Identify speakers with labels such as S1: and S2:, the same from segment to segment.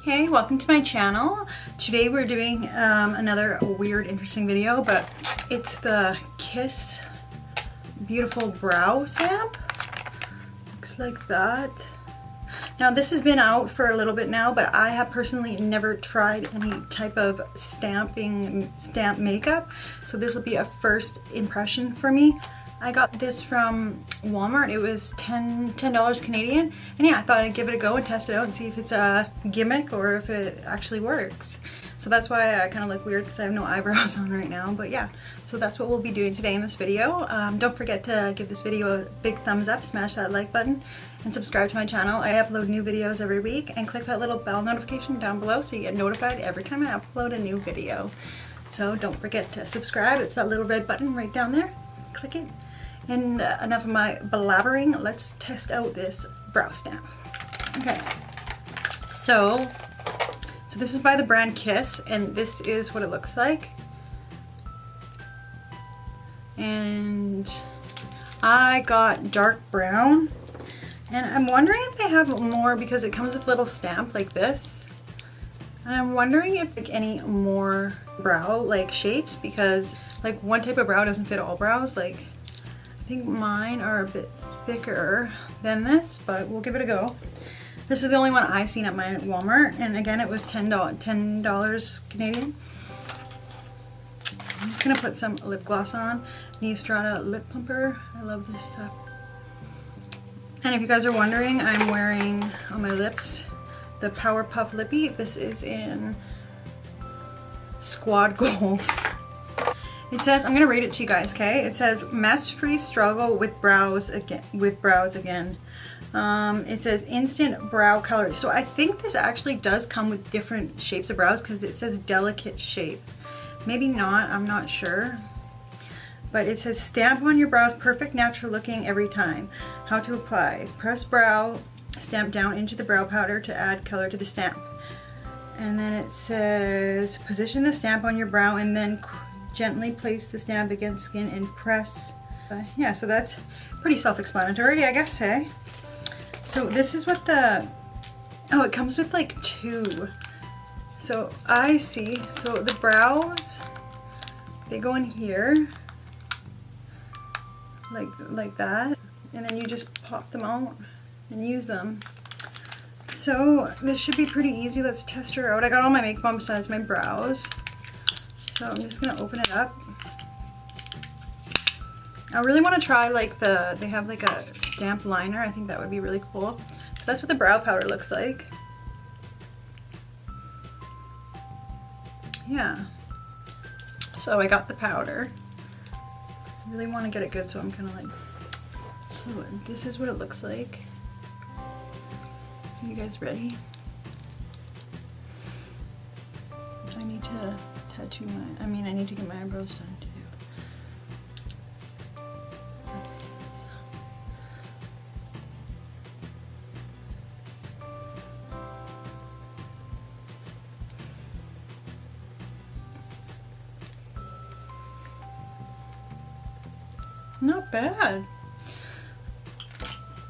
S1: Hey, welcome to my channel. Today we're doing another weird, interesting video, but it's the Kiss Beautiful Brow Stamp. Looks like that. Now this has been out for a little bit now, but I have personally never tried any type of stamp makeup, so this will be a first impression for me. I got this from Walmart. It was $10 Canadian, and yeah, I thought I'd give it a go and test it out and see if it's a gimmick or if it actually works. So that's why I kind of look weird because I have no eyebrows on right now, but yeah, so that's what we'll be doing today in this video. Don't forget to give this video a big thumbs up, smash that like button, and subscribe to my channel. I upload new videos every week, and click that little bell notification down below so you get notified every time I upload a new video. So don't forget to subscribe. It's that little red button right down there. Click it. And enough of my blabbering, let's test out this brow stamp. Okay, so this is by the brand Kiss, and this is what it looks like. And I got dark brown, and I'm wondering if they have more because it comes with a little stamp like this. And I'm wondering if like any more brow like shapes, because like one type of brow doesn't fit all brows. Like I think mine are a bit thicker than this, but we'll give it a go. This is the only one I've seen at my Walmart, and again it was $10 Canadian. I'm just gonna put some lip gloss on. Neostrata Lip Plumper. I love this stuff. And if you guys are wondering, I'm wearing on my lips the Powerpuff Lippy. This is in Squad Goals. It says, I'm gonna read it to you guys, okay? It says, mess-free struggle with brows again. It says instant brow color. So I think this actually does come with different shapes of brows because it says delicate shape. Maybe not, I'm not sure. But it says stamp on your brows, perfect, natural looking every time. How to apply. Press brow stamp down into the brow powder to add color to the stamp. And then it says position the stamp on your brow and then gently place the stamp against skin and press. Yeah, so that's pretty self-explanatory, I guess, hey? So this is what the, oh, it comes with like two. So I see, so the brows, they go in here, like that, and then you just pop them out and use them. So this should be pretty easy. Let's test her out. I got all my makeup on besides my brows. So I'm just gonna open it up. I really want to try like they have like a stamp liner. I think that would be really cool. So that's what the brow powder looks like. Yeah. So I got the powder. I really want to get it good, so I'm kind of like, so this is what it looks like. Are you guys ready? I need to tattoo my, I need to get my eyebrows done too. Not bad.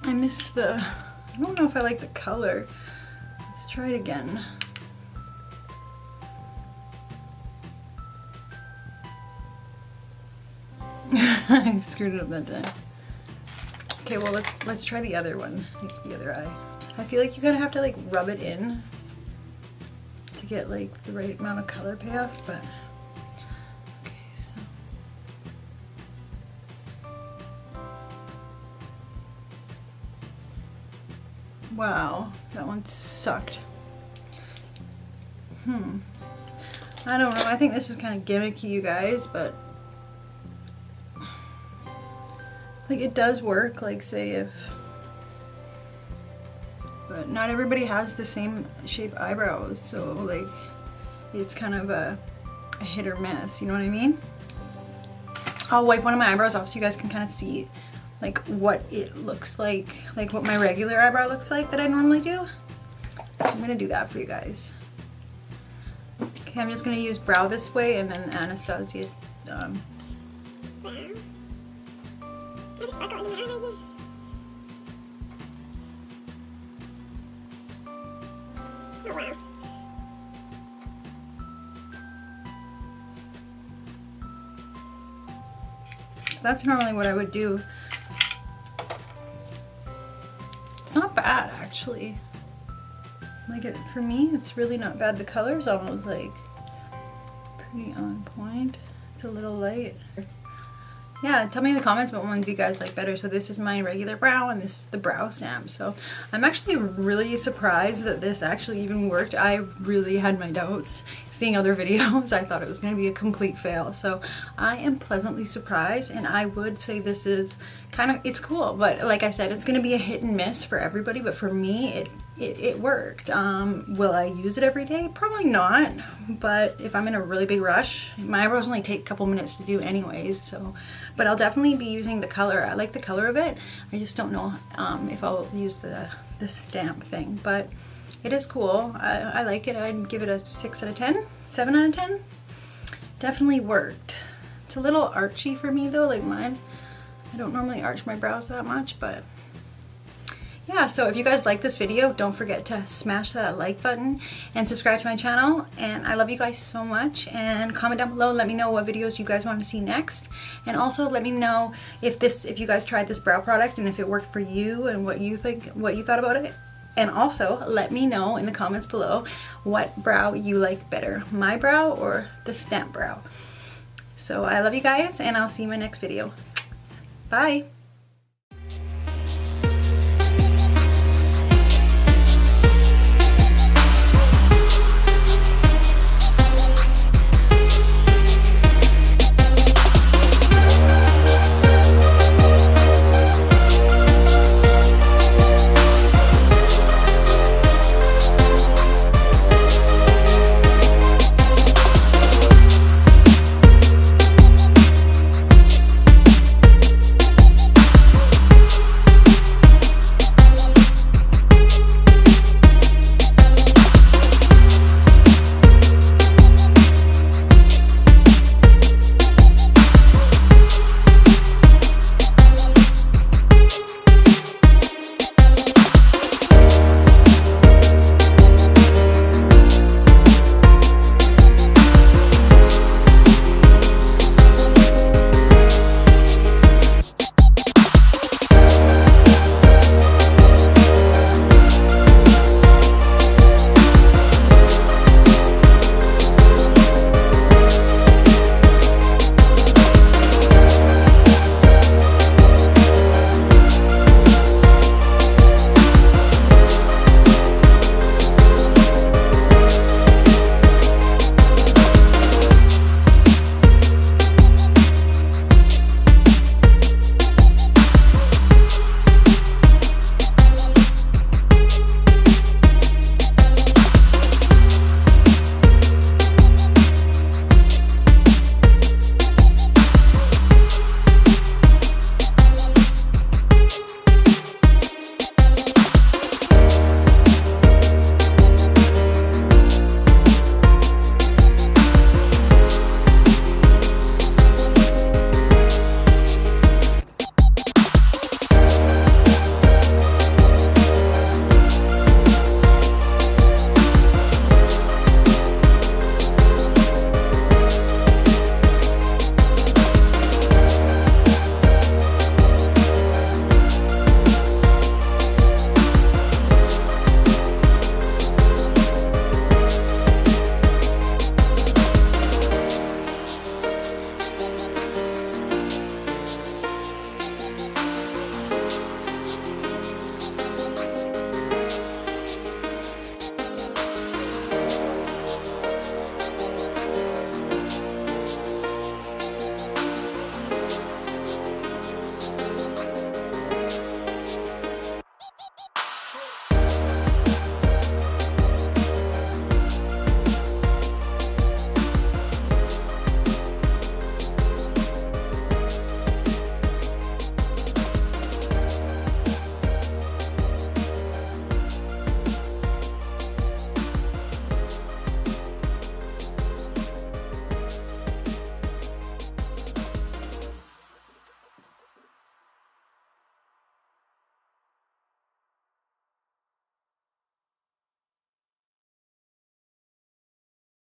S1: I miss the, I don't know if I like the color. Let's try it again. I screwed it up that time. Okay, well let's try the other one, like the other eye. I feel like you kind of have to like rub it in to get like the right amount of color payoff, but okay, so wow, that one sucked. I don't know. I think this is kind of gimmicky, you guys, but like it does work, like say if, but not everybody has the same shape eyebrows, so like it's kind of a hit or miss, you know what I mean? I'll wipe one of my eyebrows off so you guys can kind of see like what it looks like what my regular eyebrow looks like that I normally do. I'm gonna do that for you guys. Okay, I'm just gonna use Brow This Way and then Anastasia
S2: Oh wow.
S1: That's normally what I would do. It's not bad actually. Like it, for me, it's really not bad. The color's almost like pretty on point. It's a little light. Yeah, tell me in the comments what ones you guys like better. So this is my regular brow and this is the brow stamp. So I'm actually really surprised that this actually even worked. I really had my doubts seeing other videos. I thought it was going to be a complete fail. So I am pleasantly surprised, and I would say this is kind of, it's cool. But like I said, it's going to be a hit and miss for everybody. But for me, it worked. Will I use it every day? Probably not. But if I'm in a really big rush, my eyebrows only take a couple minutes to do anyways. So, but I'll definitely be using the color. I like the color of it. I just don't know if I'll use the stamp thing. But it is cool. I like it. I'd give it a 6 out of 10, 7 out of 10. Definitely worked. It's a little archy for me though, like mine. I don't normally arch my brows that much, but yeah, so if you guys like this video, don't forget to smash that like button and subscribe to my channel. And I love you guys so much. And comment down below, let me know what videos you guys want to see next. And also let me know if you guys tried this brow product and if it worked for you and what you thought about it. And also let me know in the comments below what brow you like better, my brow or the stamp brow. So I love you guys, and I'll see you in my next video. Bye.